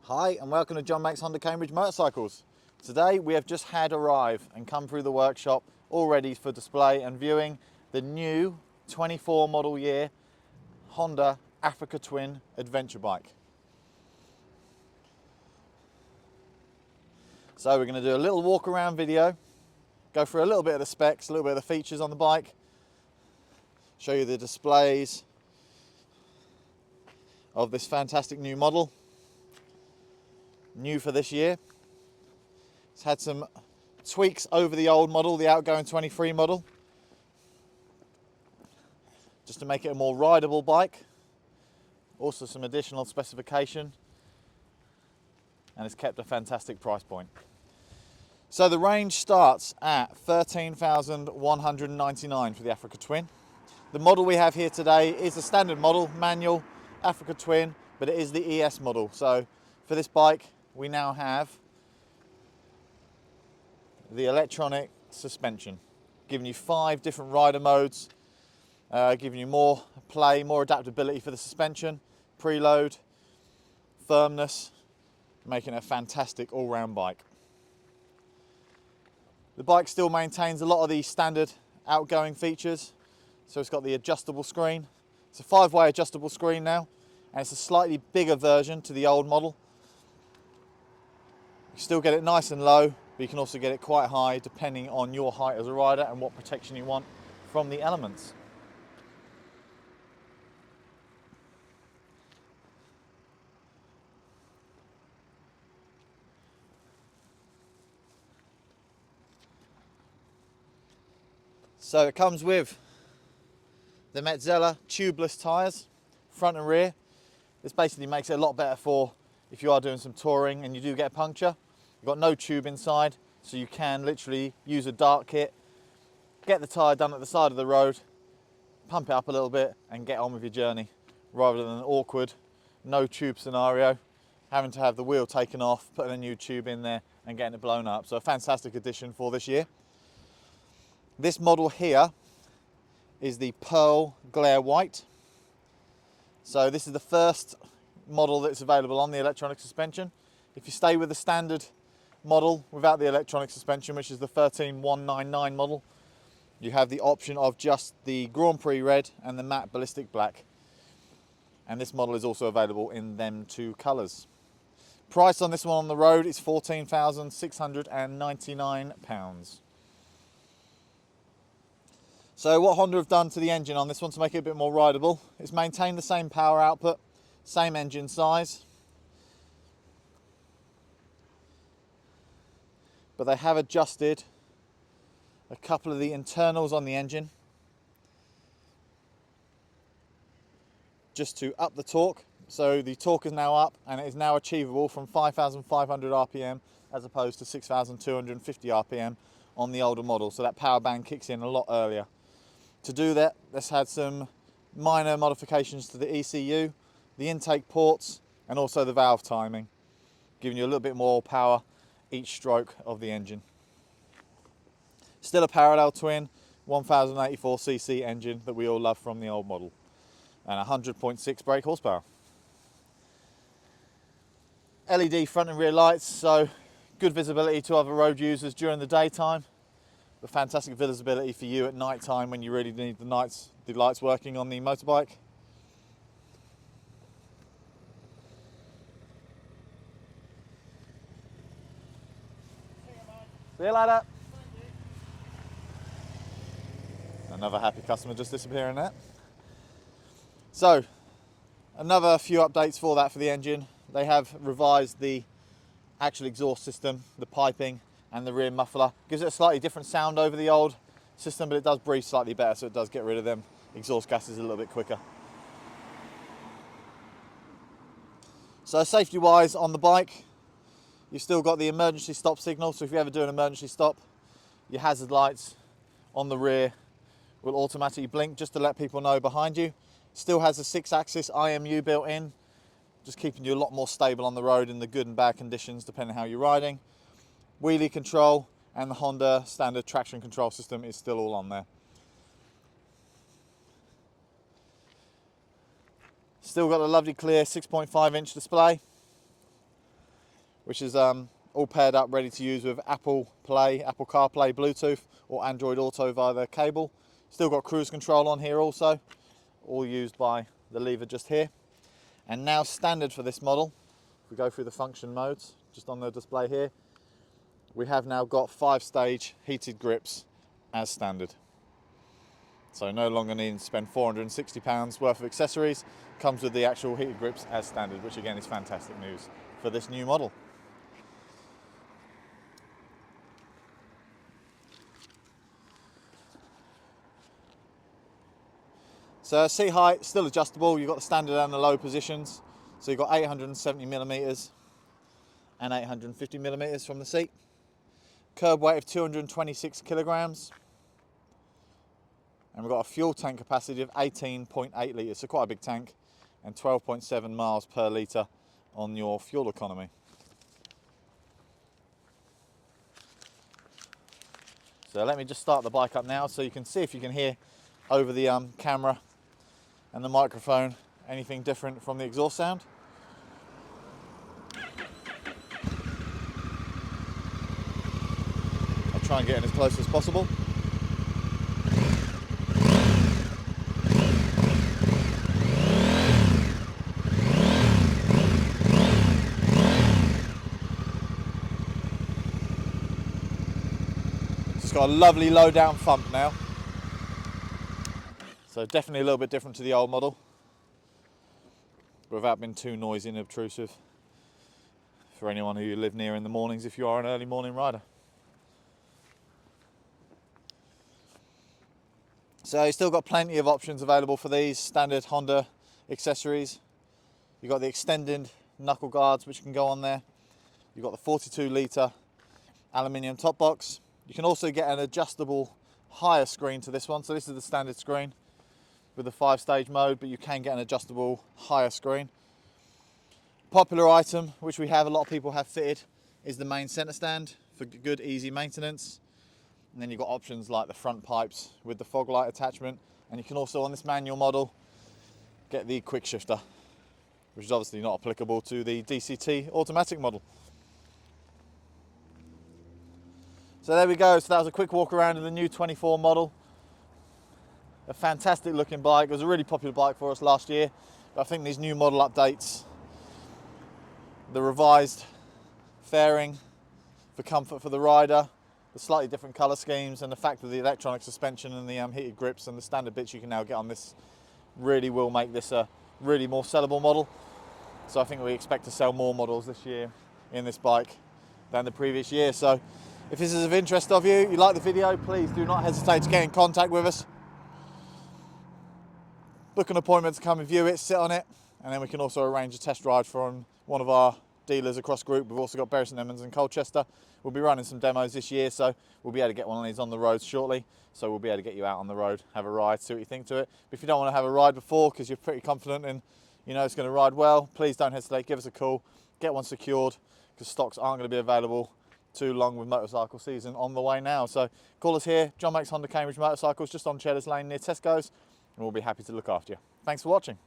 Hi and welcome to John Max Honda Cambridge Motorcycles. Today we have just had arrive and come through the workshop all ready for display and viewing the new 24 model year Honda Africa Twin adventure bike. So we're going to do a little walk around video, go through a little bit of the specs, a little bit of the features on the bike, show you the displays of this fantastic new model, new for this year. It's had some tweaks over the old model, the outgoing 23 model, just to make it a more rideable bike. Also some additional specification, and it's kept a fantastic price point. So the range starts at 13,199 for the Africa Twin. The model we have here today is a standard model, manual Africa Twin, but it is the ES model. So for this bike, we now have the electronic suspension, giving you 5 different rider modes, giving you more play, more adaptability for the suspension, preload, firmness, making it a fantastic all-round bike. The bike still maintains a lot of the standard outgoing features. So it's got the adjustable screen. It's a 5-way adjustable screen now, and it's a slightly bigger version to the old model. You still get it nice and low, but you can also get it quite high depending on your height as a rider and what protection you want from the elements. So it comes with the Metzeler tubeless tyres, front and rear. This basically makes it a lot better for if you are doing some touring and you do get a puncture. You've got no tube inside, so you can literally use a dart kit, get the tyre done at the side of the road, pump it up a little bit and get on with your journey, rather than an awkward no tube scenario, having to have the wheel taken off, putting a new tube in there and getting it blown up. So a fantastic addition for this year. This model here is the Pearl Glare White. So this is the first model that's available on the electronic suspension. If you stay with the standard model without the electronic suspension, which is the 13199 model, you have the option of just the Grand Prix Red and the matte Ballistic Black. And this model is also available in them 2 colours. Price on this one on the road is £14,699. So what Honda have done to the engine on this one to make it a bit more rideable is maintain the same power output, same engine size, but they have adjusted a couple of the internals on the engine just to up the torque. So the torque is now up and it is now achievable from 5,500 RPM as opposed to 6,250 RPM on the older model. So that power band kicks in a lot earlier. To do that, let's had some minor modifications to the ECU, the intake ports, and also the valve timing, giving you a little bit more power each stroke of the engine. Still a parallel twin 1084cc engine that we all love from the old model, and 100.6 brake horsepower. LED front and rear lights, so good visibility to other road users during the daytime, but fantastic visibility for you at night time when you really need the lights working on the motorbike. See you later. Another happy customer just disappearing there. So, another few updates for that for the engine. They have revised the actual exhaust system, the piping and the rear muffler. Gives it a slightly different sound over the old system, but it does breathe slightly better, so it does get rid of them exhaust gases a little bit quicker. So safety wise on the bike, you've still got the emergency stop signal, so if you ever do an emergency stop, your hazard lights on the rear will automatically blink just to let people know behind you. Still has a 6-axis IMU built in, just keeping you a lot more stable on the road in the good and bad conditions depending on how you're riding. Wheelie control and the Honda standard traction control system is still all on there. Still got a lovely clear 6.5-inch display. which is all paired up, ready to use with Apple Play, Apple CarPlay, Bluetooth, or Android Auto via the cable. Still got cruise control on here also, all used by the lever just here. And now standard for this model, if we go through the function modes, just on the display here, we have now got 5-stage heated grips as standard. So no longer needing to spend £460 worth of accessories, comes with the actual heated grips as standard, which again is fantastic news for this new model. So seat height, still adjustable. You've got the standard and the low positions. So you've got 870mm and 850mm from the seat. Curb weight of 226 kilograms. And we've got a fuel tank capacity of 18.8 litres, so quite a big tank, and 12.7 miles per litre on your fuel economy. So let me just start the bike up now so you can see if you can hear over the camera and the microphone anything different from the exhaust sound. I'll try and get in as close as possible. It's got a lovely low down thump now. So definitely a little bit different to the old model, but without being too noisy and obtrusive for anyone who you live near in the mornings if you are an early morning rider. So you've still got plenty of options available for these standard Honda accessories. You've got the extended knuckle guards which can go on there. You've got the 42 litre aluminium top box. You can also get an adjustable higher screen to this one. So this is the standard screen with the 5-stage mode, but you can get an adjustable higher screen. Popular item, which we have, a lot of people have fitted, is the main center stand for good, easy maintenance. And then you've got options like the front pipes with the fog light attachment. And you can also, on this manual model, get the quick shifter, which is obviously not applicable to the DCT automatic model. So there we go. So that was a quick walk around in the new 24 model. A fantastic looking bike. It was a really popular bike for us last year. But I think these new model updates, the revised fairing for comfort for the rider, the slightly different colour schemes, and the fact of the electronic suspension and the heated grips and the standard bits you can now get on this really will make this a really more sellable model. So I think we expect to sell more models this year in this bike than the previous year. So if this is of interest of you, you like the video, please do not hesitate to get in contact with us. Book an appointment to come and view it, sit on it, and then we can also arrange a test ride from one of our dealers across group. We've also got Bury St Edmunds and Colchester. We'll be running some demos this year, so we'll be able to get one of these on the road shortly. So we'll be able to get you out on the road, have a ride, see what you think to it. But if you don't want to have a ride before because you're pretty confident and you know it's going to ride well, please don't hesitate, give us a call, get one secured, because stocks aren't going to be available too long with motorcycle season on the way now. So call us here, John Makes Honda Cambridge Motorcycles, just on Cheddars Lane near Tesco's, and we'll be happy to look after you. Thanks for watching.